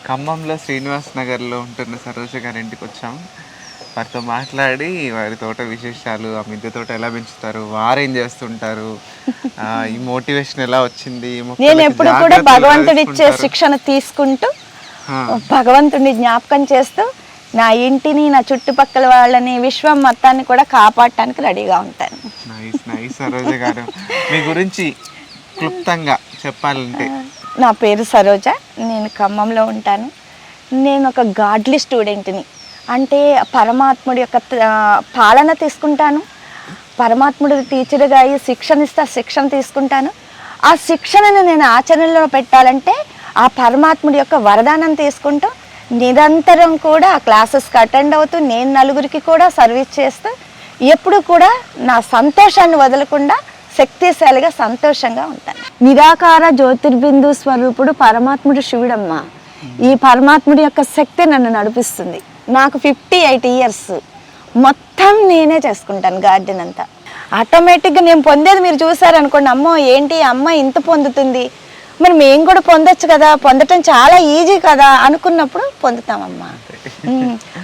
ఖమ్మంలో శ్రీనివాస్ నగర్లో ఉంటున్న సరోజ గారి ఇంటికి వచ్చాం. వారితో మాట్లాడి వారి తోట విశేషాలు, ఆ మిద్దె తోట ఎలా పెంచుతారు, వారేం చేస్తుంటారు, ఈ మోటివేషన్ ఎలా వచ్చింది, నేను ఎప్పుడు కూడా భగవంతుడి ఇచ్చే శిక్షణ తీసుకుంటూ భగవంతుడిని జ్ఞాపకం చేస్తూ నా ఇంటిని, నా చుట్టుపక్కల వాళ్ళని, విశ్వం మొత్తాన్ని కూడా కాపాడటానికి రెడీగా ఉంటాను. నైస్ నైస్ సరోజ గారు, మీ గురించి క్లుప్తంగా చెప్పాలంటే. నా పేరు సరోజ, నేను ఖమ్మంలో ఉంటాను. నేను ఒక గాడ్లీ స్టూడెంట్ని, అంటే పరమాత్ముడి యొక్క పాలన తీసుకుంటాను. పరమాత్ముడి టీచర్గా అయ్యి శిక్షణ ఇస్తే శిక్షణ తీసుకుంటాను. ఆ శిక్షణను నేను ఆచరణలో పెట్టాలంటే ఆ పరమాత్ముడి యొక్క వరదానం తీసుకుంటూ నిరంతరం కూడా ఆ క్లాసెస్కి అటెండ్ అవుతూ నేను నలుగురికి కూడా సర్వీస్ చేస్తూ ఎప్పుడు కూడా నా సంతోషాన్ని వదలకుండా శక్తిశాలిగా సంతోషంగా ఉంటాను. నిరాకార జ్యోతిర్బిందు స్వరూపుడు పరమాత్ముడు శివుడమ్మ. ఈ పరమాత్ముడి యొక్క శక్తి నన్ను నడిపిస్తుంది. నాకు 58 ఇయర్స్, మొత్తం నేనే చేసుకుంటాను గార్డెన్ అంతా. ఆటోమేటిక్గా నేను పొందేది మీరు చూసారనుకోండి, అమ్మో ఏంటి అమ్మ ఇంత పొందుతుంది, మరి మేము కూడా పొందొచ్చు కదా, పొందటం చాలా ఈజీ కదా అనుకున్నప్పుడు పొందుతామమ్మా.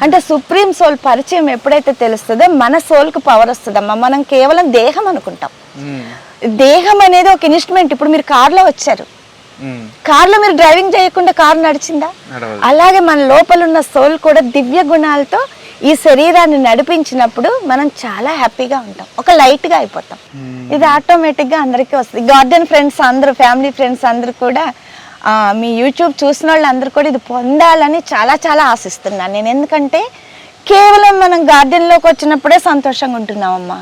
అంటే సుప్రీం సోల్ పరిచయం ఎప్పుడైతే తెలుస్తుందో మన సోల్కి పవర్ వస్తుందమ్మా. మనం కేవలం దేహం అనుకుంటాం. దేహం అనేది ఒక ఇన్స్ట్రుమెంట్. ఇప్పుడు మీరు కార్లో వచ్చారు, కార్లో మీరు డ్రైవింగ్ చేయకుండా కారు నడిచిందా? అలాగే మన లోపల ఉన్న సోల్ కూడా దివ్య గుణాలతో ఈ శరీరాన్ని నడిపించినప్పుడు మనం చాలా హ్యాపీగా ఉంటాం, ఒక లైట్గా అయిపోతాం. ఇది ఆటోమేటిక్గా అందరికీ వస్తుంది. గార్డెన్ ఫ్రెండ్స్ అందరూ, ఫ్యామిలీ ఫ్రెండ్స్ అందరూ కూడా, మీ యూట్యూబ్ చూసిన వాళ్ళు అందరూ కూడా ఇది పొందాలని చాలా చాలా ఆశిస్తున్నాను నేను. ఎందుకంటే కేవలం మనం గార్డెన్లోకి వచ్చినప్పుడే సంతోషంగా ఉంటున్నామమ్మా.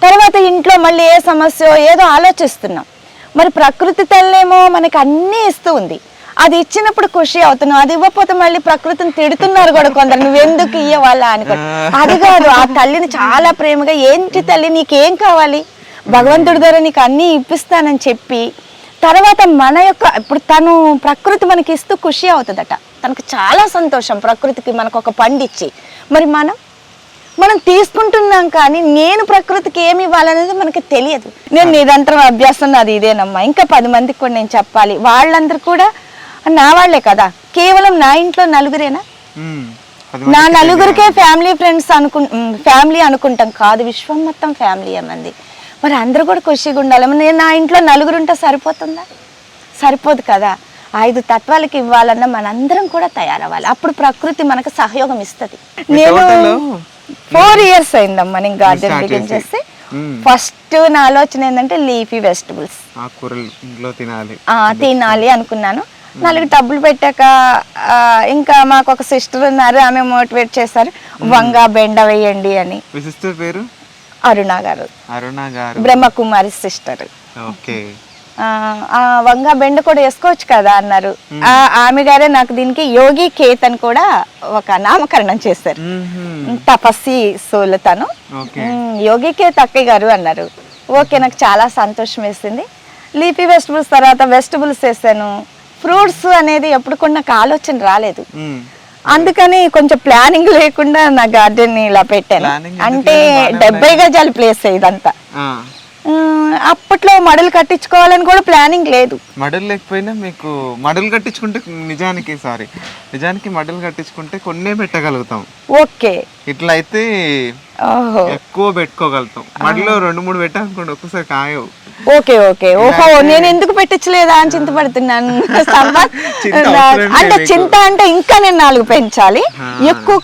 తర్వాత ఇంట్లో మళ్ళీ ఏ సమస్య ఏదో ఆలోచిస్తున్నాం. మరి ప్రకృతి తల్లేమో మనకి అన్నీ ఇస్తూ ఉంది, అది ఇచ్చినప్పుడు ఖుషి అవుతున్నాం. అది ఇవ్వకపోతే మళ్ళీ ప్రకృతిని తిడుతున్నారు కూడా కొందరు, నువ్వెందుకు ఇయ్యవాళ్ళ అనుకో. అది కాదు, ఆ తల్లిని చాలా ప్రేమగా, ఏంటి తల్లి నీకేం కావాలి, భగవంతుడి ద్వారా నీకు అన్నీ ఇప్పిస్తానని చెప్పి, తర్వాత మన యొక్క ఇప్పుడు తను ప్రకృతి మనకి ఇస్తూ ఖుషి అవుతుందట. తనకు చాలా సంతోషం ప్రకృతికి మనకు ఒక పండిచ్చి. మరి మనం తీసుకుంటున్నాం, కానీ నేను ప్రకృతికి ఏమి ఇవ్వాలనేది మనకి తెలియదు. నేను నిరంతరం అభ్యాసం అది ఇదేనమ్మా. ఇంకా 10 మందికి కూడా నేను చెప్పాలి. వాళ్ళందరూ కూడా నా వాళ్లే కదా, కేవలం నా ఇంట్లో నలుగురేనా? నా నలుగురికే ఫ్యామిలీ ఫ్రెండ్స్ ఫ్యామిలీ అనుకుంటాం కాదు, విశ్వం మొత్తం ఫ్యామిలీ అన్నది. మరి అందరూ కూడా ఖుషిగా ఉండాలి. నేను నా ఇంట్లో నలుగురు ఉంటే సరిపోతుందా? సరిపోదు కదా. 5 తత్వాలకి ఇవ్వాలన్నా మనందరం కూడా తయారవ్వాలి. అప్పుడు ప్రకృతి మనకు సహయోగం ఇస్తుంది. నేను 4 ఇయర్స్ అయిందమ్మా నేను గార్డెన్ బిగిన్ చేస్తే. ఫస్ట్ నా ఆలోచన ఏంటంటే లీఫీ వెజిటబుల్స్ తినాలి అనుకున్నాను. 4 టబ్బులు పెట్టాక ఇంకా మాకు ఒక సిస్టర్ ఉన్నారు, ఆమె మోటివేట్ చేశారు, వంగ బెండ వేయండి అని. సిస్టర్ పేరు అరుణ గారు, బ్రహ్మకుమారి సిస్టర్. వంగ బెండ కూడా వేసుకోవచ్చు కదా అన్నారు. ఆమె గారే నాకు దీనికి యోగి కేత్ అని కూడా ఒక నామకరణం చేశారు. తపస్సి సోలు తను, యోగి కేత్ అక్కయ్య గారు అన్నారు. ఓకే, నాకు చాలా సంతోషం వేసింది. లీఫీ వెజిటబుల్స్ తర్వాత వెజిటబుల్స్ వేసాను. ఫ్రూట్స్ అనేది ఎప్పుడు కూడా నాకు ఆలోచన రాలేదు, అందుకని కొంచెం ప్లానింగ్ లేకుండా నా గార్డెన్ ఇలా పెట్టాను. అంటే 70 గజాల ప్లేస్ ఇదంతా. అప్పట్లో మడులు కట్టించుకోవాలని కూడా ప్లానింగ్ లేదు. మడులు లేకపోయినా మీకు మడులు కట్టించుకుంటే నిజానికి మడులు కట్టించుకుంటే కొన్నే పెట్టగలుగుతాం. ఓకే, ఇట్లా అయితే ఎక్కువ పెట్టుకోగలుగుతాం. మడిలో 2-3 పెట్టాలనుకోండి ఒక్కసారి కాయవు. ఓకే ఓకే, ఓహో, నేను ఎందుకు పెట్టించలేదా అని చింతపడుతున్నాను. అంటే చింత అంటే ఇంకా నేను 4 పెంచాలి, ఎక్కువ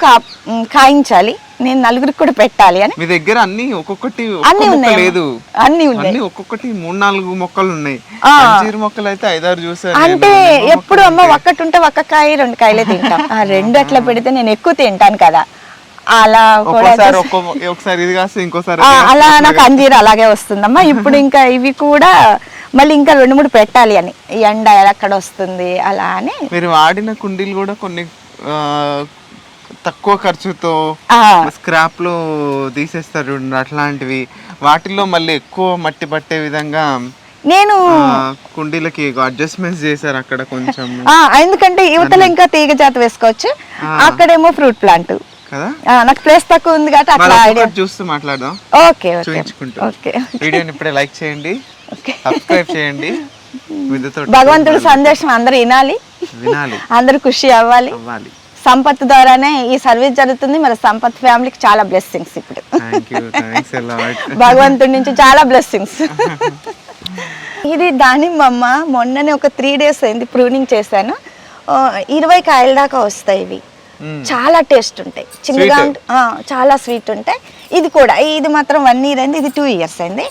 కాయించాలి, నేను 4 కూడా పెట్టాలి అని. మీ దగ్గర అన్ని ఒక్కొక్కటి అన్ని ఉన్నాయి, లేదు అన్ని ఉన్నాయి, ఒక్కొక్కటి 3-4 మొక్కలు ఉన్నాయి. అంజీర్ మొక్కలు అయితే 5-6 చూసాను. అంటే ఎప్పుడు అమ్మ ఒక్కటి ఉంటే 1 కాయ 2 కాయలే తింటాం. 2 అట్లా పెడితే నేను ఎక్కువ తింటాను కదా, అలా ఒకసారి ఇది కాస్తే ఇంకోసారి అలా నాకు అంజీర్ అలాగే వస్తుందమ్మా. ఇప్పుడు ఇంకా ఇవి కూడా మళ్ళీ ఇంకా 2-3 పెట్టాలి అని, ఎండ ఎక్కడ వస్తుంది అలా అని. మీరు వాడిన కుండీలు కూడా కొన్ని తక్కువ ఖర్చుతో స్క్రాప్ లో తీసేస్తారు అట్లాంటివి, వాటిల్లో మళ్ళీ ఎక్కువ మట్టి పట్టే విధంగా నేను కుండీలకి అడ్జస్ట్మెంట్స్ చేశారు అక్కడ కొంచెం. ఎందుకంటే యువతలు ఇంకా తీగ జాతి వేసుకోవచ్చు, అక్కడేమో ఫ్రూట్ ప్లాంట్ కదా. నాకు ప్లేస్ తక్కువ ఉంది కాబట్టి అట్లా ఐడియా చూస్తూ మాట్లాడదాం. ఓకే, చూపించుకుంటూ వీడియోని ఇప్పుడే లైక్ చేయండి, సబ్స్క్రైబ్ చేయండి. మిద్దె తోట భగవంతుడి సందేశం అందరూ వినాలి, వినాలి, అందరూ ఖుషి అవ్వాలి. అవ్వాలి. సంపత్ ద్వారానే ఈ సర్వీస్ జరుగుతుంది. మరి సంపత్ ఫ్యామిలీకి చాలా బ్లెస్సింగ్స్ ఇప్పుడు. Thanks a lot. భగవంతుడి నుంచి చాలా బ్లెస్సింగ్స్. ఇది దానిమ్మమ్మ. మొన్ననే ఒక 3 days అయింది ప్రూనింగ్ చేశాను. 20 కాయల దాకా వస్తాయి ఇవి. చాలా టేస్ట్ ఉంటాయి, చిన్నగా చాలా స్వీట్ ఉంటాయి. ఇది కూడా, ఇది మాత్రం 1 year అయింది, ఇది 2 years అయింది.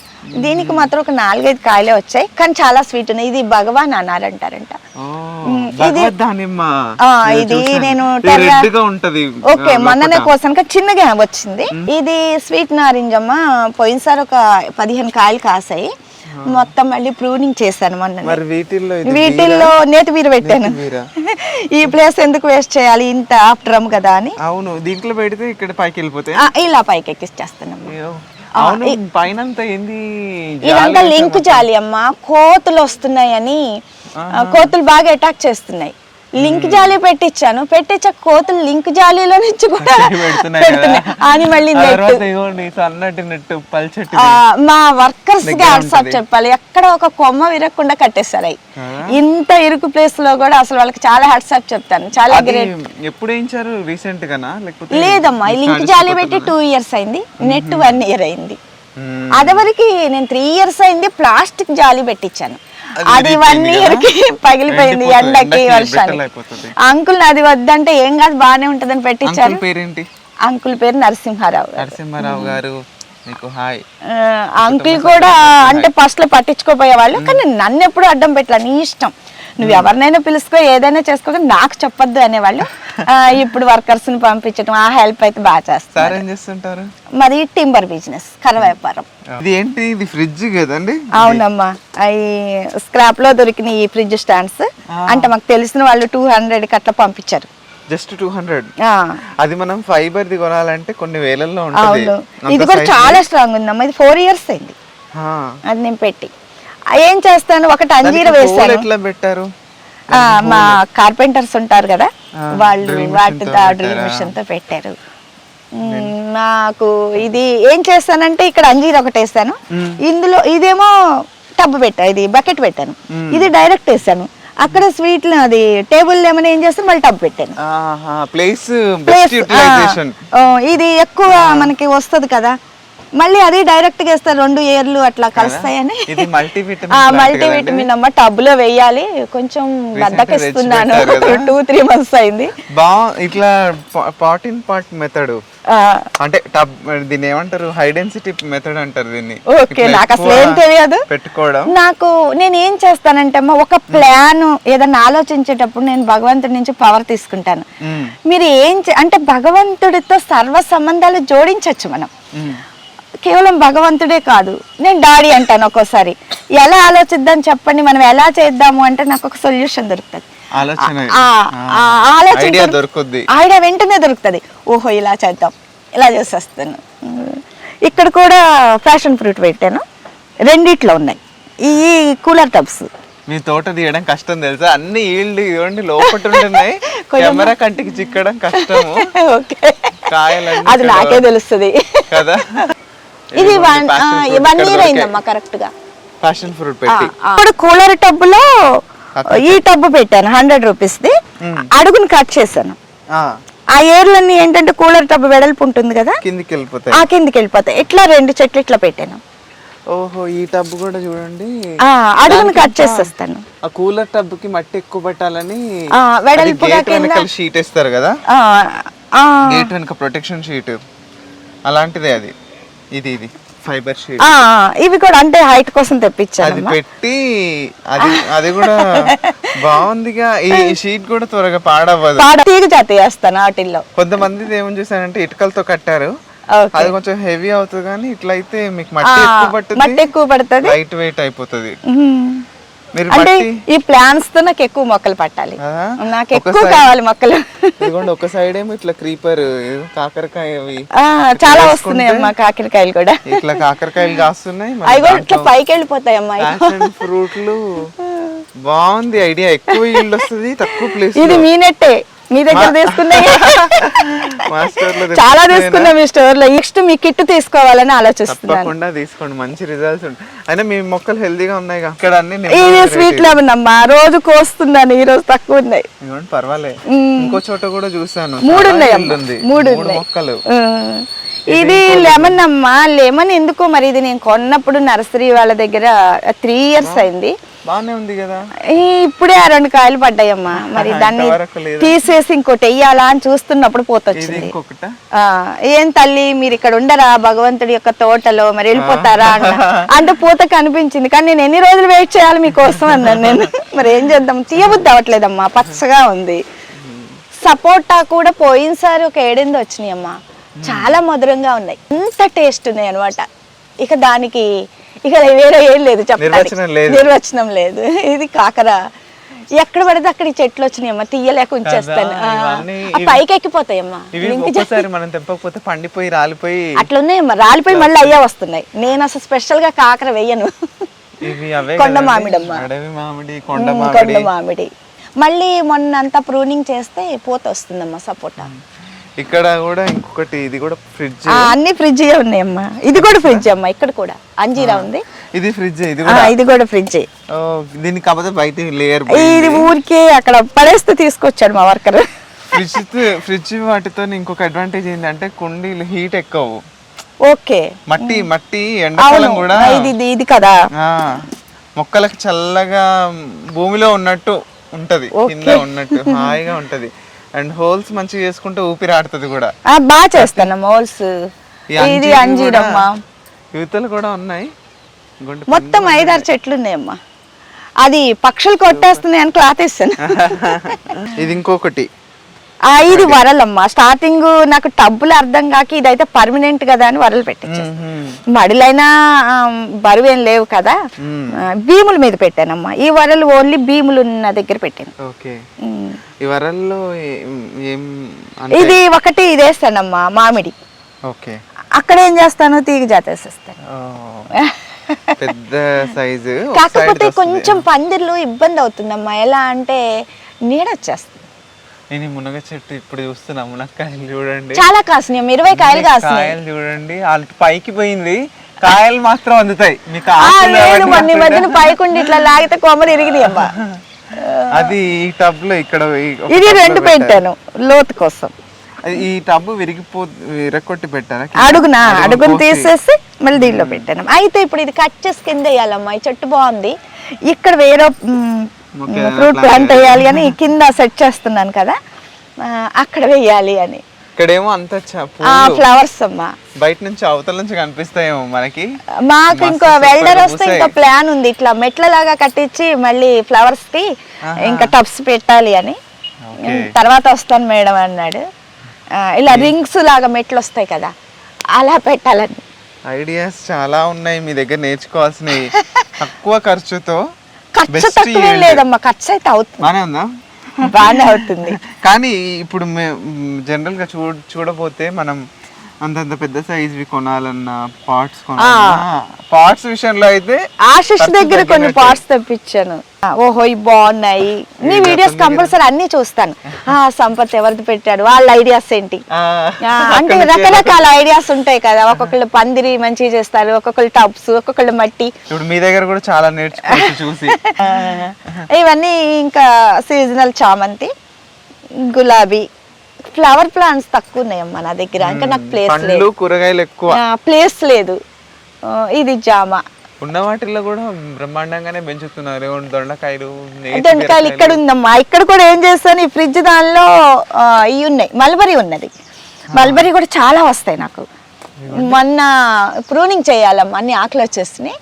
దీనికి మాత్రం ఒక 4-5 కాయలే వచ్చాయి, కానీ చాలా స్వీట్ ఉన్నాయి. ఇది భగవాన్ అన్నారంటారంట. ఇది నేను ఓకే మొన్ననే కోసాను, చిన్నగా వచ్చింది. ఇది స్వీట్ నారింజమ్మ. పోయినసారి ఒక 15 కాయలు కాసాయి. మొత్తం మళ్ళీ ప్రూనింగ్ చేశాను మొన్న. వీటిల్లో నేతి బీర పెట్టాను. ఈ ప్లేస్ ఎందుకు వేస్ట్ చేయాలి, ఇంత డ్రమ్ కదా అని. అవును, దీంట్లో పెడితే ఇక్కడ పైకి వెళ్ళిపోతాయి. ఇలా పైకి ఎక్కిచ్చేస్తాను. ఏంది ఇదంతా లింక్ జాలి అమ్మ. కోతులు వస్తున్నాయని, కోతులు బాగా అటాక్ చేస్తున్నాయి. లింక్ జాలి పెట్టించాను, కోతులు లింక్ జాలీలో నుంచి కూడా అని మళ్ళీ మా వర్కర్స్ కి వాట్సాప్ చెప్పాలి. ఎక్కడ ఒక కొమ్మ విరగకుండా కట్టేస్తారు. అవి ఇంత ఇరుకు ప్లేస్ లో కూడా అసలు వాళ్ళకి చాలా వాట్సాప్ చెప్తాను. చాలా గ్రేట్. ఎప్పుడు వేయించారు, రీసెంట్ గానా? లేదమ్మా, లింక్ జాలి పెట్టి 2 years అయింది, నెట్ 1 year అయింది. అదివరకు నేను 3 years అయింది ప్లాస్టిక్ జాలి పెట్టించాను. అది 1 year కి పగిలిపోయింది ఎండకి వర్షానికి. అంకుల్ అది వద్దంటే ఏం కాదు బానే ఉంటదని పెట్టించారు. అంకుల్ పేరు నరసింహారావు గారు. అంకుల్ కూడా అంటే ఫస్ట్ లో పట్టించుకోపోయేవాళ్ళు, కానీ నన్ను ఎప్పుడు అడ్డం పెట్టాలి. నీ ఇష్టం, నువ్వు ఎవరినైనా పిలుచుకో, ఏదైనా చేసుకో, నాకు చెప్పొద్దు అనేవాళ్ళు. ఇప్పుడు వర్కర్స్ ని పంపించడం, ఆ హెల్ప్ అయితే బాగా చేస్తారు. మరి టింబర్ బిజినెస్, కర్ర వ్యాపారం. ఇది ఫ్రిడ్జ్ కదండి? అవునమ్మా, అవి స్క్రాప్ లో దొరికిన ఈ ఫ్రిడ్జ్ స్టాండ్స్. అంటే మాకు తెలిసిన వాళ్ళు 200 అట్లా పంపించారు. జస్ట్ 200. అది మనం ఫైబర్ ది కొనాలంటే కొన్ని వేలల్లో ఉంటుంది. ఇది కూడా చాలా స్ట్రాంగ్ ఉందమ్మా. ఇది 4 years అయింది అది నేను పెట్టి. ఏం చేస్తాను, ఒకటి అంజీర వేస్తాను. ఎట్లా పెట్టారు? మా కార్పెంటర్స్ ఉంటారు కదా, వాళ్ళు వాటి డ్రిల్ మిషన్ తో పెట్టారు. నాకు ఇది ఏం చేస్తానంటే, ఇక్కడ అంజీర ఒకటి వేస్తాను, ఇందులో ఇదేమో టబ్ పెట్టా, ఇది బకెట్ పెట్టాను, ఇది డైరెక్ట్ వేసాను. అక్కడ స్వీట్ అది టేబుల్ ఏమైనా ఏం చేస్తాను, మళ్ళీ టబ్ పెట్టాను. ఇది ఎక్కువ మనకి వస్తుంది కదా, మళ్ళీ అది డైరెక్ట్ గా వేస్తారు. 2 years అట్లా కలుస్తాయని. మల్టీవిటమిన్ అమ్మ. టబ్ లో వేయాలి. కొంచెం బద్దకిస్తున్నాను, 2-3 months అయింది. ఇట్లా పాట్ ఇన్ పాట్ మెథడ్ అంటే దీన్ని ఏమంటారు, హై డెన్సిటీ మెథడ్ అంటారు దీన్ని. ఓకే, నాకు అసలు ఏం తెలియదు పెట్టుకోవడం. నేను ఏం చేస్తానంటే అమ్మ, ఒక ప్లాన్ ఏదైనా ఆలోచించేటప్పుడు నేను భగవంతుడి నుంచి పవర్ తీసుకుంటాను. మీరు అంటే భగవంతుడితో సర్వ సంబంధాలు జోడించవచ్చు మనం. కేవలం భగవంతుడే కాదు, నేను డాడీ అంటాను ఒక్కోసారి. ఎలా ఆలోచిద్దాం చెప్పండి, మనం ఎలా చేద్దాము అంటే నాకు ఒక సొల్యూషన్ దొరుకుతుంది. ఐడియా వెంటనే దొరుకుతుంది. ఓహో ఇలా చేద్దాం, ఇలా చేసేస్తాను. ఇక్కడ కూడా ఫ్యాషన్ ఫ్రూట్ పెట్టాను, 2 ఉన్నాయి. ఈ కూలర్ టబ్స్. మీ తోట తీయడం కష్టం తెలుసా, అన్ని ఇవ్వండి లోపల ఉంటున్నాయి, కెమెరా కంటికి చిక్కడం కష్టము. అది నాకే తెలుస్తుంది కదా. ఇది 1 year అయిందమ్మా కరెక్ట్ గా ఫ్యాషన్ ఫ్రూట్ పెట్టి. ఇప్పుడు కూలర్ టబ్ లో ఈ టబ్ పెట్టాను 100 rupees ది. అడుగుని కట్ చేశాను. ఆ ఏర్లన్నీ ఏంటంటే కూలర్ టబ్ వెడల్పు ఉంటుంది కదా, కిందికి వెళ్ళిపోతాయి. ఇట్లా 2 చెట్లు ఇట్లా పెట్టాను. ఓహో, ఈ టబ్ కూడా చూడండి, అడుగుని కట్ చేసేస్తాను. ఆ కూలర్ టబ్ కి మట్టి ఎక్కువ పెట్టాలని వెడల్పుగా షీట్ వేస్తారు కదా, గేట్ వెనక ప్రొటెక్షన్ షీట్ అలాంటిదే అది. ఇది ఫైబర్ షీట్. ఇవి కూడా అంటే హైట్ కోసం తెప్పించాను. అది పెట్టి అది కూడా బాగుందిగా. ఈ షీట్ కూడా త్వరగా పాడవ్వదు. తీగ జాతి వేస్తాను వాటిల్లో. కొంతమంది ఏమని చూసానంటే ఇటుకలతో కట్టారు, అది కొంచెం హెవీ అవుతుంది, కానీ ఇట్లా అయితే మీకు మట్టి ఎక్కువ పడుతుంది, లైట్ వెయిట్ అయిపోతుంది. అంటే ఈ ప్లాన్స్ తో నాకు ఎక్కువ మొక్కలు పట్టాలి, నాకు ఎక్కువ కావాలి మొక్కలు. ఒక సైడ్ ఏమో ఇట్లా క్రీపర్, కాకరకాయ చాలా వస్తున్నాయి అమ్మా, కాకరకాయలు కూడా ఇట్లా కాకరకాయలు కాస్తున్నాయి. అవి కూడా ఇట్లా పైకి వెళ్ళిపోతాయి అమ్మా. ఫ్రూట్లు బాగుంది ఐడియా, ఎక్కువ ఈల్డ్ వస్తుంది తక్కువ ప్లేస్. ఇది మీ నెట్టే, మీ దగ్గర తీసుకున్నాయి మా స్టోర్ లో చాలా తీసుకున్నాం మీ స్టోర్ లో. నెక్స్ట్ మీ కిట్ తీసుకోవాలని ఆలోచిస్తున్నాను. తప్పకుండా తీసుకోండి, మంచి రిజల్ట్స్ ఉంటాయి. అయినా మీ మొక్కలు హెల్దీగా ఉన్నాయి ఇక్కడ అన్ని ఇది స్వీట్ లెమన్ అమ్మా, రోజు కోస్తున్నాను, ఈ రోజు తక్కువ ఉన్నాయి. పర్వాలేదు. ఇంకో చోట కూడా చూసాను 3 ఉన్నాయి, 3 మొక్కలు. ఇది లెమన్ అమ్మా. లెమన్ ఎందుకో మరి ఇది నేను కొన్నప్పుడు నర్సరీ వాళ్ళ దగ్గర 3 years అయింది. బానే ఉంది కదా. ఇప్పుడే 2 కాయలు పడ్డాయమ్మా. మరి దాన్ని తీసేసి ఇంకోటి వెయ్యాలా అని చూస్తున్నప్పుడు పోతొచ్చింది. ఏం తల్లి మీరు ఇక్కడ ఉండరా భగవంతుడి యొక్క తోటలో, మరి వెళ్ళిపోతారా అంటే పూత కనిపించింది. కానీ నేను ఎన్ని రోజులు వెయిట్ చేయాలి మీకోసం అన్నాను నేను. మరి ఏం చేద్దాం, తీయబుద్ధి అవ్వట్లేదమ్మా, పచ్చగా ఉంది. సపోటా కూడా పోయినసారి ఒక 7 వచ్చినాయి అమ్మా, చాలా మధురంగా ఉన్నాయి, ఎంత టేస్ట్ ఉన్నాయి అనమాట. ఇక దానికి ఇక వేరే ఏం లేదు చెప్పడానికి, నిర్వచనం లేదు. ఇది కాకర ఎక్కడ పడితే అక్కడ ఈ చెట్లు వచ్చినాయమ్మా, తీయలేక ఉంచేస్తాను. పైకి ఎక్కిపోతాయమ్మా, మనం తెంపకపోతే పండిపోయి రాలిపోయి అట్లున్నాయమ్మా, రాలిపోయి మళ్ళీ అయ్యే వస్తున్నాయి. నేను అసలు స్పెషల్ గా కాకర వెయ్యను. కొండ మామిడమ్మా, కొండ మామిడి. మళ్ళీ మొన్న అంతా ప్రూనింగ్ చేస్తే పూత వస్తుందమ్మా సపోటా. ఇక్కడ కూడా ఇంకొకటి, ఇది కూడా ఫ్రిడ్జ్. అన్ని ఫ్రిడ్జ్ ఉన్నాయమ్మా. ఇది కూడా ఫ్రిడ్జ్ అమ్మా, ఇక్కడ కూడా అంజీరా ఉంది. ఇది ఫ్రిడ్జ్, ఇది కూడా ఫ్రిడ్జ్. దీనికి కాకపోతే బయట లేయర్. ఇది ఊరికే అక్కడ పడేస్తే తీసుకొచ్చాడు మా వర్కర్. ఫ్రిడ్జ్ వాటితో ఇంకొక అడ్వాంటేజ్ ఏంటంటే కుండీలు హీట్ ఎక్కువ. ఓకే, మట్టి ఎండాకాలం కూడా ఇది కదా, మొక్కలకు చల్లగా భూమిలో ఉన్నట్టు ఉంటది, కింద ఉన్నట్టు హాయిగా ఉంటది. అండ్ హోల్స్ మంచిగా చేసుకుంటే ఊపిరి ఆడుతుంది కూడా. బాగా చేస్తాను హోల్స్. ఇది అంజీరమ్మా, యువతలు కూడా ఉన్నాయి. మొత్తం 5-6 చెట్లు ఉన్నాయమ్మా. అది పక్షులు కొట్టేస్తున్నాయి అని క్లాత్ ఇస్తాను. ఇది ఇంకొకటి, ఇది వరలమ్మా. స్టార్టింగ్ నాకు టబ్బులు అర్థం కాక ఇదైతే పర్మనెంట్ కదా అని వరలు పెట్టించాను. మడిలైనా బరువు ఏం లేవు కదా, భీముల మీద పెట్టానమ్మా. ఈ వరలు ఓన్లీ భీములు ఉన్న దగ్గర పెట్టాను. ఇది ఒకటి ఇది వేస్తానమ్మా మామిడి. అక్కడ ఏం చేస్తాను, తీగ జాతేసేస్తాను. పెద్ద సైజు. కాకపోతే కొంచెం పందిర్లు ఇబ్బంది అవుతుందమ్మా. ఎలా అంటే నీడ వచ్చేస్తుంది. నేను మునగ చెట్టు ఇప్పుడు చూస్తున్నా, మునక్కాయలు చూడండి చాలా కాసినాయి, 20 కాయలు కాసినాయి. కాయలు చూడండి, అటు పైకి పోయింది, కాయలు మాత్రం అందుతాయి మీకు. మొన్న మధ్యన పైకుండి ఇట్లా లాగితే కొమ్మలు ఇరిగినాయి అమ్మా. అది ఈ టబ్ లో ఇక్కడ ఇది 2 పెట్టాను లోతు కోసం. ఈ టబ్ విరగొట్టి పెట్టాను, అడుగును తీసేసి మళ్ళీ దీనిలో పెట్టాను. అయితే ఇప్పుడు ఇది కట్ చేసి కింద వేయాలమ్మా. ఈ చెట్టు బాగుంది, ఇక్కడ వేరే ఫ్రూట్ ప్లాంట్ వేయాలి అని కింద సెట్ చేస్తున్నాను కదా, అక్కడ వేయాలి అని. ఇక్కడేమో అంత ఫ్లవర్స్ అమ్మా, బయట నుంచి అవతల నుంచి కనిపిస్తాయేమో మనకి. మాకు ఇంకో వెల్డర్ వస్తే ఇంకో ప్లాన్ ఉంది, ఇట్లా మెట్ల లాగా కట్టించి మళ్ళీ ఫ్లవర్స్ కి ఇంకా టబ్స్ పెట్టాలి అని. తర్వాత వస్తాను మేడం అన్నాడు. ఇలా రింగ్స్ లాగా మెట్లు వస్తాయి కదా, అలా పెట్టాలని. ఐడియాస్ చాలా ఉన్నాయి మీ దగ్గర నేర్చుకోవాల్సినవి. తక్కువ ఖర్చుతో. ఖర్చు తక్కువ లేదమ్మా, ఖర్చు అయితే అవుతుంది, బానే ఉందా? బాగానే అవుతుంది. కానీ ఇప్పుడు జనరల్ గా చూడపోతే మనం అంతంత పెద్ద సైజ్ కొనాలన్నా, పార్ట్స్ కొనాలన్నా, పార్ట్స్ విషయంలో అయితే ఆశిష్ దగ్గర కొన్ని పార్ట్స్ తెప్పించాను. ఓహో ఇవి బాగున్నాయి. నీ వీడియోస్ కంపల్సరీ అన్ని చూస్తాను. సంపత్ ఎవరిది పెట్టాడు, వాళ్ళ ఐడియాస్ ఏంటి అంటే రకరకాల ఐడియాస్ ఉంటాయి కదా. ఒక్కొక్కళ్ళు పందిరి మంచిగా చేస్తారు, ఒక్కొక్కళ్ళు టబ్స్, ఒక్కొక్కళ్ళు మట్టి. ఇప్పుడు మీ దగ్గర కూడా చాలా నేర్చుకోవచ్చు చూసి. ఇవన్నీ ఇంకా సీజనల్ చామంతి, గులాబీ, ఫ్లవర్ ప్లాంట్స్ తక్కువ ఉన్నాయమ్మా నా దగ్గర. ఇంకా నాకు ప్లేస్ లేదు, కూరగాయలు ఎక్కువ ప్లేస్ లేదు. ఇది జామ. ఉన్న వాటిల్లో కూడా బ్రహ్మాండంగానే పెంచుతున్నారు. దొండకాయలు ఇక్కడ ఉందమ్మా. ఇక్కడ కూడా ఏం చేస్తాను, ఈ ఫ్రిడ్జ్ దానిలో ఇవి ఉన్నాయి, మల్బరీ ఉన్నది. మల్బరీ కూడా చాలా వస్తాయి నాకు. మొన్న ప్రూనింగ్ చేయాలమ్మా, అన్ని ఆకులు వచ్చేస్తున్నాయి,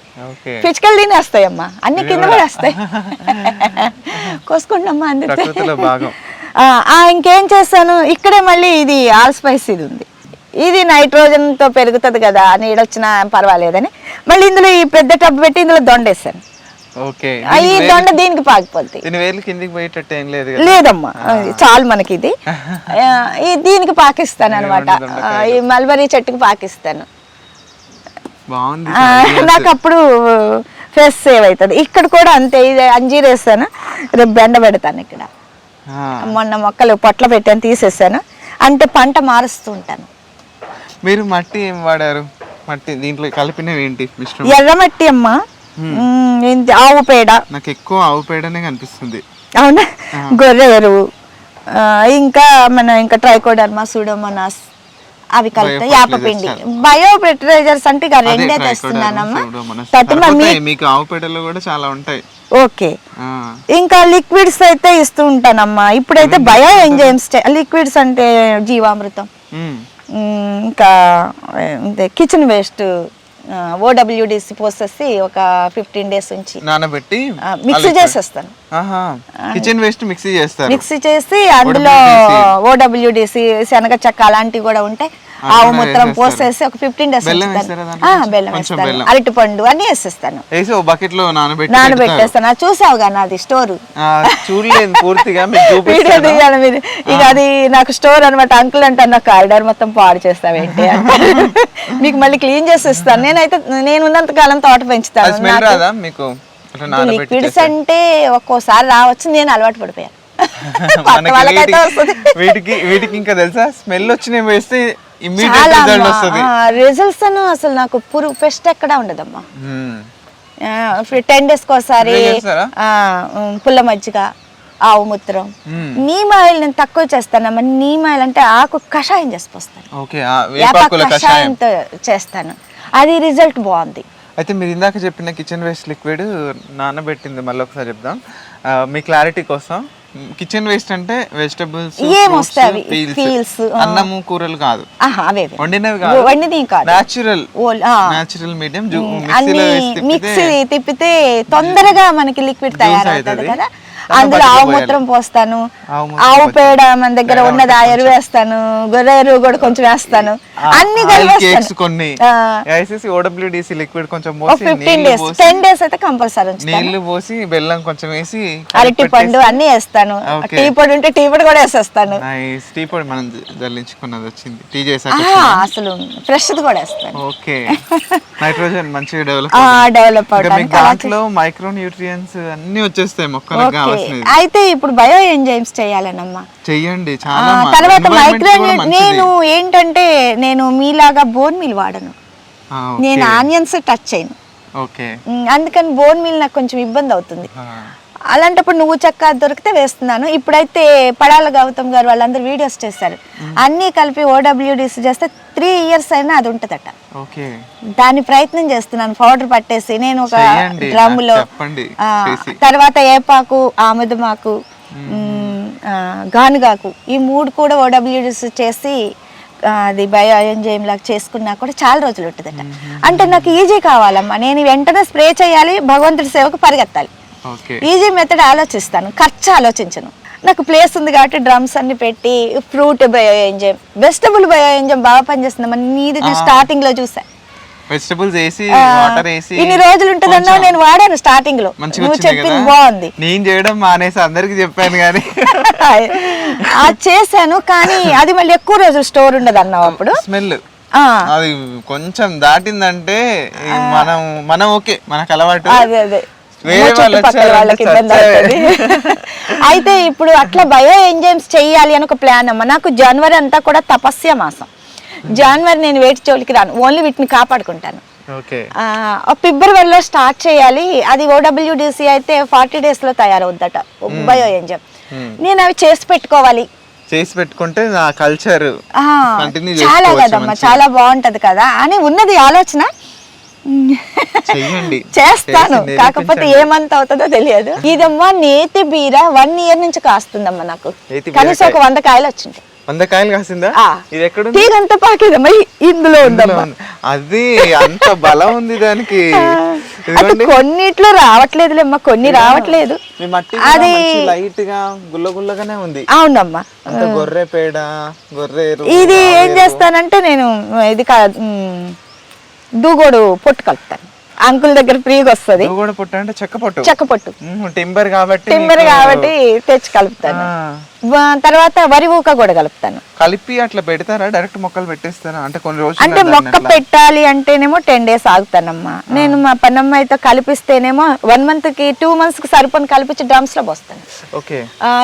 పిచ్చుకలు తినేస్తాయమ్మా, అన్ని కింద కూడా వస్తాయి. కోసుకుంటామ్మా అందుకే. ఇంకేం చేస్తాను, ఇక్కడే మళ్ళీ ఇది ఆల్ స్పైస్ ఇది ఉంది. ఇది నైట్రోజన్ తో పెరుగుతుంది కదా, నీడొచ్చినా పర్వాలేదని మళ్ళీ ఇందులో ఈ పెద్ద టబ్ పెట్టి ఇందులో దొండేస్తాను. ఈ దొండ దీనికి పాకిపోద్ది. లేదమ్మా, చాలు మనకి ఇది. దీనికి పాకిస్తాను అనమాట, ఈ మల్బరీ చెట్టుకి పాకిస్తాను. నాకు అప్పుడు ఫేస్ సేవ్ అవుతుంది. ఇక్కడ కూడా అంతే, ఇది అంజీర్ వేస్తాను, రేపు బెండ పెడతాను ఇక్కడ. ఆ. మొన్న మొక్కలు పొట్ల పెట్టాను, తీసేసాను. అంటే పంట మారుస్తూ ఉంటాను. మీరు మట్టి ఏం వాడారు? మట్టి దీంట్లో కలిపినవి ఏంటి మిశ్రమం? ఎర్రమట్టి అమ్మ, ఏంటి ఆవు పేడ. నాకు ఎక్కువ ఆవు పేడనే కనిపిస్తుంది. అవునా, గొర్రె ఎరువు, ఇంకా ఇంకా ట్రైకోడర్మా, సూడోమోనాస్ అవి కలిపి యాపపిండి. బయో ఫెర్టిలైజర్స్ అంటే ఇక రెండే తెస్తున్నానమ్మా. మీకు ఆవు పేడలో కూడా చాలా ఉంటాయి. ఓకే, ఇంకా లిక్విడ్స్ అయితే ఇస్తూ ఉంటానమ్మా. ఇప్పుడైతే బయో ఎంజైమ్స్ లిక్విడ్స్ అంటే జీవామృతం, ఇంకా కిచెన్ వేస్ట్ ఓడబ్ల్యూడిసి పోసేసి ఒక 15 days ఉంచి నానబెట్టి మిక్సీ చేసేస్తాను. కిచెన్ వేస్ట్ మిక్సీ చేస్తారు. మిక్సీ చేసి అందులో ఓడబ్ల్యూడిసి, శనగ చెక్క అలాంటివి కూడా ఉంటే ఆవు మూత్రం పోసేసి ఒక 15 days బెల్లం వేస్తాను, అరటి పండు అన్ని వేసేస్తాను. బకెట్ లో నానబెట్టేస్తాను. చూసావుగా నాది స్టోర్, చూడలేదు పూర్తిగా. వీడియో తీయాలి మీరు. ఇక అది నాకు స్టోర్ అనమాట. అంకుల్ అంటాను, నాకు కారిడార్ మొత్తం పాడు చేస్తావేంటి అంటే మీకు మళ్ళీ క్లీన్ చేసి ఇస్తాను. నేను ఉన్నంత కాలం తోట పెంచుతాను. లిక్విడ్స్ అంటే ఒక్కోసారి రావచ్చు, నేను అలవాటు పడిపోయాను. వీటికి ఇంకా తెలుసా, స్మెల్ వచ్చిన వేస్తే రిజల్ట్స్ అసలు నాకు పెస్ట్ ఎక్కడా ఉండదమ్మా. 10 days ఒకసారి పుల్ల మజ్జిగ, ఆవు మూత్రం, నీమ్ ఆయిల్ నేను తక్కువ చేస్తానమ్మా. నీమ్ ఆయిల్ అంటే ఆకు కషాయం చేసిపోస్తాను, కషాయంతో చేస్తాను. అది రిజల్ట్ బాగుంది. అయితే మీరు ఇందాక చెప్పిన కిచెన్ వేస్ట్ లిక్విడ్ నానబెట్టింది మళ్ళీ ఒకసారి చెప్దాం మీ క్లారిటీ కోసం. కిచెన్ వేస్ట్ అంటే వెజిటబుల్స్, అన్నము, కూరలు కాదు, వండినవి కాదు, న్యాచురల్ మీడియం. మిక్సీ తిప్పితే తొందరగా మనకి లిక్విడ్ తయారవుతుంది కదా. అందులో ఆవు మూత్రం పోస్తాను, ఆవు పేడ మన దగ్గర ఉన్నది ఆ ఎరువు వేస్తాను, గొర్రె ఎరువు కూడా కొంచెం వేస్తాను, అన్ని కొన్ని లిక్విడ్ కొంచెం 15 days 10 days అయితే కంపల్సరీ నీళ్లు పోసి బెల్లం కొంచెం వేసి అరటి పండు అన్ని వేస్తాను. టీ పొడి ఉంటే టీ పొడి కూడా వేసేస్తాను. టీ పొడి మనం జల్లించుకున్నది వచ్చింది, టీ చేసాక అసలు ఫ్రెష్ కూడా వేస్తాను. ఓకే, నైట్రోజన్ మంచిగా డెవలప్ దాంట్లో మైక్రో న్యూట్రియన్స్ అన్ని వచ్చేస్తాయి మొక్కలకు కావాల్సినవి. అయితే ఇప్పుడు బయో ఎంజైమ్స్ చేయాలనమ్మా. చెయ్యండి. తర్వాత మైక్రో నేను ఏంటంటే నేను మీలాగా బోన్ మీల్ వాడను, నేను ఆనియన్స్ టచ్ చేయను. అందుకని బోన్ మీల్ నాకు కొంచెం ఇబ్బంది అవుతుంది. అలాంటప్పుడు నువ్వు చెక్క దొరికితే వేస్తున్నాను. ఇప్పుడైతే పడాల గౌతమ్ గారు వాళ్ళందరూ వీడియోస్ చేశారు, అన్నీ కలిపి ఓడబ్ల్యూడిసి చేస్తే 3 years అయినా అది ఉంటుందట. దాని ప్రయత్నం చేస్తున్నాను. పౌడర్ పట్టేసి నేను ఒక డ్రమ్ములో, తర్వాత ఏపాకు, ఆముదమాకు, గానుగాకు, ఈ 3 కూడా ఓడబ్ల్యూడిసి చేసి అది బయో ఎంజైమ్ లాగా చేసుకున్నా కూడా చాలా రోజులు ఉంటుందట. అంటే నాకు ఈజీ కావాలమ్మా, నేను వెంటనే స్ప్రే చేయాలి, భగవంతుడి సేవకు పరిగెత్తాలి. ఈజీ మెథడ్ ఆలోచిస్తాను, ఖర్చు ఆలోచించను. నాకు ప్లేస్ ఉంది కాబట్టి డ్రమ్స్ అన్ని పెట్టి fruit bio enzyme, vegetable bio enzyme బాగా పనిచేస్తుందమ్మా. నీది స్టార్టింగ్ లో చూసా, వెజిటబుల్స్ వేసి వాటర్ వేసి ఇన్ని రోజులు ఉంటుందన్నా నేను వాడాను స్టార్టింగ్ లో. నువ్వు చెప్పింది బాగుంది. నేను చేయడం మానేసి అందరికి చెప్పాను కానీ చేశాను, కానీ అది మళ్ళీ ఎక్కువ రోజులు స్టోర్ ఉండదు అన్నావు. అప్పుడు స్మెల్ అది కొంచెం దాటిందంటే మనం ఓకే, మనకు అలవాటు. అదే వాళ్ళకి ఇబ్బంది అవుతుంది. అయితే ఇప్పుడు అట్లా బయో ఎంజైమ్స్ చెయ్యాలి అని ఒక ప్లాన్ అమ్మ. నాకు జనవరి అంతా కూడా తపస్య మాసం. జనవరి నేను వేటి జోలికి రాను, ఓన్లీ వీటిని కాపాడుకుంటాను. ఫిబ్రవరిలో స్టార్ట్ చేయాలి. అది ఓడబ్ల్యూడిసి అయితే 40 days లో తయారవుద్దట బయో ఎంజైమ్. నేను అవి చేసి పెట్టుకోవాలి. చేసి పెట్టుకుంటే నా కల్చర్ చాలా కదమ్మా, చాలా బాగుంటది కదా అని ఉన్నది ఆలోచన. చేస్తాను, కాకపోతే ఏమంత అవుతుందో తెలియదు. ఇదమ్మా నేతి బీర 1 year నుంచి కాస్తుందమ్మా. నాకు కనీసం ఒక 100 కాయలు వచ్చింది. 100 కాయలు కాసిందా? ఇది ఎక్కడ తీగంత పాకేదమ్మా, ఇందులో ఉందమ్మా. అది అంత బలం ఉంది దానికి. కొన్నిట్లో రావట్లేదులేమ్మా, కొన్ని రావట్లేదు. అది లైట్ గా గుల్లగుల్లగానే ఉంది. అవునమ్మా, గొర్రె పేడ, గొర్రె ఇది ఏం చేస్తానంటే నేను ఇది దూగోడు పొట్టు కలుపుతాను. అంకుల్ దగ్గర ఫ్రీగా వస్తుంది. కూడా పొట్టు అంటే చెక్క పొట్టు, చెక్క పొట్టు టింబర్ కాబట్టి తెచ్చి కలుపుతాను. తర్వాత వరి ఊక కూడా కలుపుతాను. కలిపి అట్లా పెడతారా, డైరెక్ట్ మొక్కలు పెట్టేస్తారా? అంటే కొన్ని రోజులు అంటే మొక్క పెట్టాలి అంటేనేమో 10 days ఆగుతానమ్మా. నేను మా పన్నమ్మాయితో కలిపిస్తేనేమో 1 month కి 2 months కి సరిపోని కలిపించి డ్రమ్స్ లో పోస్తాను. ఓకే,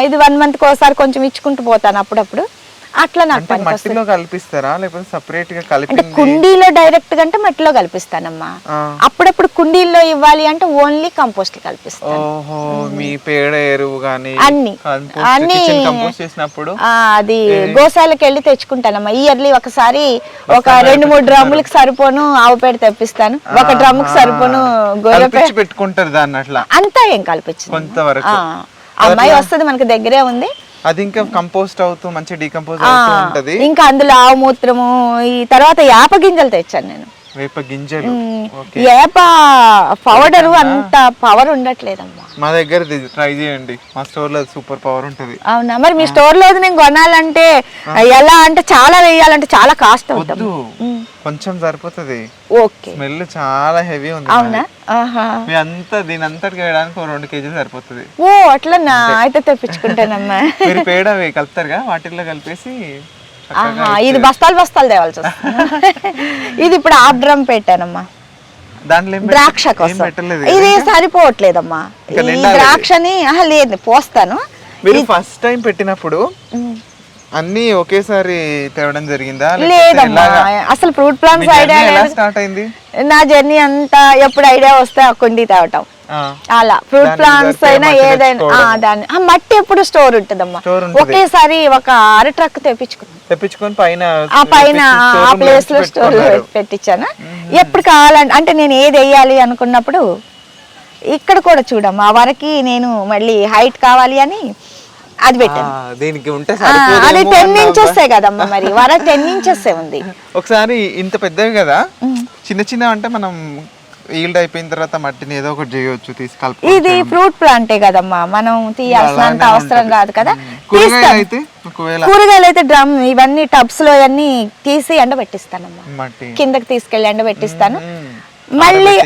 ఇది 1 month కి ఒకసారి కొంచెం ఇచ్చుకుంటూ పోతాను అప్పుడప్పుడు. అట్లా నాకు మట్టిలో కలిపిస్తారా లేకపోతే సెపరేట్ గా కలిపి? అంటే కుండీలో డైరెక్ట్ గా అంటే మట్టిలో కలిపిస్తానమ్మా. అప్పుడప్పుడు కుండీల్లో ఇవ్వాలి అంటే ఓన్లీ కంపోస్ట్ కలిపిస్తాను. ఓహో, మీ పేడ ఎరువు గానీ అన్ని కంపోస్ట్ చేసినప్పుడు అది గోశాలకు వెళ్ళి తెచ్చుకుంటానమ్మా. ఇయర్లీ ఒకసారి ఒక 2-3 డ్రమ్ములకి సరిపోను ఆవు పేడ తెప్పిస్తాను, ఒక డ్రమ్ కి సరిపోను గొర్రె పేడ పెట్టుకుంటారు దాన్ని. అట్లా అంతా ఏం కలిపించు కొంతవరకు అమ్మాయి వస్తుంది, మనకి దగ్గరే ఉంది. అది ఇంకా కంపోస్ట్ అవుతూ మంచి డీకంపోజ్ అవుతూ ఉంటది. ఇంకా అందులో ఆవు మూత్రము, ఈ తర్వాత యాప గింజలు తెచ్చాను నేను. వేప గింజలు, యాప పౌడర్ అంత పవర్ ఉండట్లేదమ్మా. మా దగ్గర ట్రై చేయండి, మా స్టోర్ లో సూపర్ పవర్ ఉంటది. అవునా? మరి మీ స్టోర్ లో నేను కొనాలంటే ఎలా అంటే చాలా వేయాలంటే చాలా కాస్ట్ అవుతుంది. కొంచెం సరిపోతుంది. ఓకే, స్మెల్ చాలా హెవీ ఉంది. అవునా? మీ అంతా దీని అంతటికి వేయడానికి 2 kg సరిపోతుంది. ఓ అట్లా నా అయితే తెప్పించుకుంటానమ్మా. మీరు పేడ కలుపుతారుగా, వాటిల్లో కలిపేసి ఇది బస్తాలు తేవాల్సి వస్తుంది. ఇది ఇప్పుడు హాఫ్ డ్రమ్ పెట్టానమ్మా. దాంట్లో ద్రాక్ష కోసం ఇది సరిపోవట్లేదమ్మా. ఈ ద్రాక్షని లేదు పోస్తాను. మీరు ఫస్ట్ టైం పెట్టినప్పుడు అన్ని ఒకేసారి తేవడం జరిగిందా? లేదమ్మా, అసలు ఫ్రూట్ ప్లాంట్స్ ఐడియా ఎలా స్టార్ట్ అయింది? నా జర్నీ అంతా ఎప్పుడు ఐడియా వస్తే ఆ కుండీ తేవటం. అలా ఫ్రూట్ ప్లాంట్స్ అయినా ఏదైనా దాన్ని మట్టి ఎప్పుడు స్టోర్ ఉంటుందమ్మా. ఒకేసారి ఒక 1/2 truck తెప్పించుకొని పైన ఆ ప్లేస్ లో స్టోర్ పెట్టించాను. ఎప్పుడు కావాలంటే అంటే నేను ఏది వేయాలి అనుకున్నప్పుడు ఇక్కడ కూడా చూడమ్మా, ఆ వరకి నేను మళ్ళీ హైట్ కావాలి అని అది పెట్టాను. దీనికి ఉంటే అది 10 inches కదమ్మా, మరి వర 10 inches ఉంది. ఒకసారి ఇంత పెద్దవి కదా, చిన్న అంటే మనం ఈల్డ్ అయిపోయిన తర్వాత మట్టిని ఏదో ఒకటి చేయొచ్చు, తీసుకెళ్ళి. ఇది ఫ్రూట్ ప్లాంటే కదమ్మా, మనం తీయాల్సినంత అవసరం కాదు కదా. కూరగాయలు అయితే డ్రమ్ ఇవన్నీ టబ్స్ లో అన్ని తీసి ఎండబెట్టిస్తానమ్మా, కిందకి తీసుకెళ్లి ఎండబెట్టిస్తాను. మళ్ళీ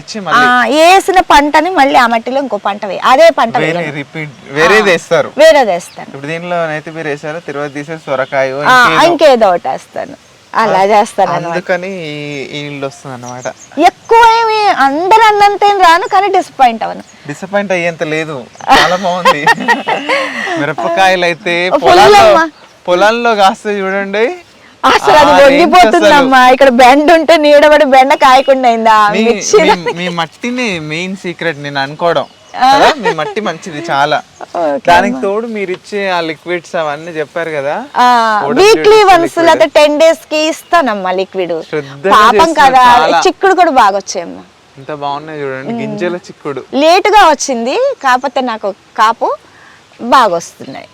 వేసిన పంటని మళ్ళీ ఆ మట్టిలో ఇంకో పంట అదే పంట వేరేది వేస్తారు. ఇప్పుడు దీనిలో అయితే మీరు వేసారు తిరుపతి తీసేసి సొరకాయ ఇంకేదో ఒకటి వేస్తాను, అలా చేస్తాను. అందుకని ఈల్డ్ వస్తుంది అన్నమాట. ఎక్కువ ఏమి అందరు అన్నంత రాను, కానీ డిసప్పాయింట్ అయ్యేంత లేదు, చాలా బాగుంది. మిరపకాయలు అయితే పొలాల్లో కాస్తే చూడండి, అసలు అది వండిపోతుందమ్మా. ఇక్కడ బెండ ఉంటే నీడబడి బెండ కాయకుండా అయిందా. మీ మట్టిని మెయిన్ సీక్రెట్ నేను అనుకోవడం, మీ మట్టి మంచిది చాలా. దానికి తోడు మీరు ఇచ్చే ఆ లిక్విడ్స్ అవన్నీ చెప్పారు కదా, వీక్లీ వన్స్ లేదా 10 days కి ఇస్తానమ్మా లిక్విడ్. పాపం కదా, చిక్కుడు కూడా బాగా వచ్చాయమ్మా. ఇంత బాగున్నాయి చూడండి, గింజల చిక్కుడు. లేటుగా వచ్చింది, కాకపోతే నాకు కాపు బాగా వస్తున్నాయి.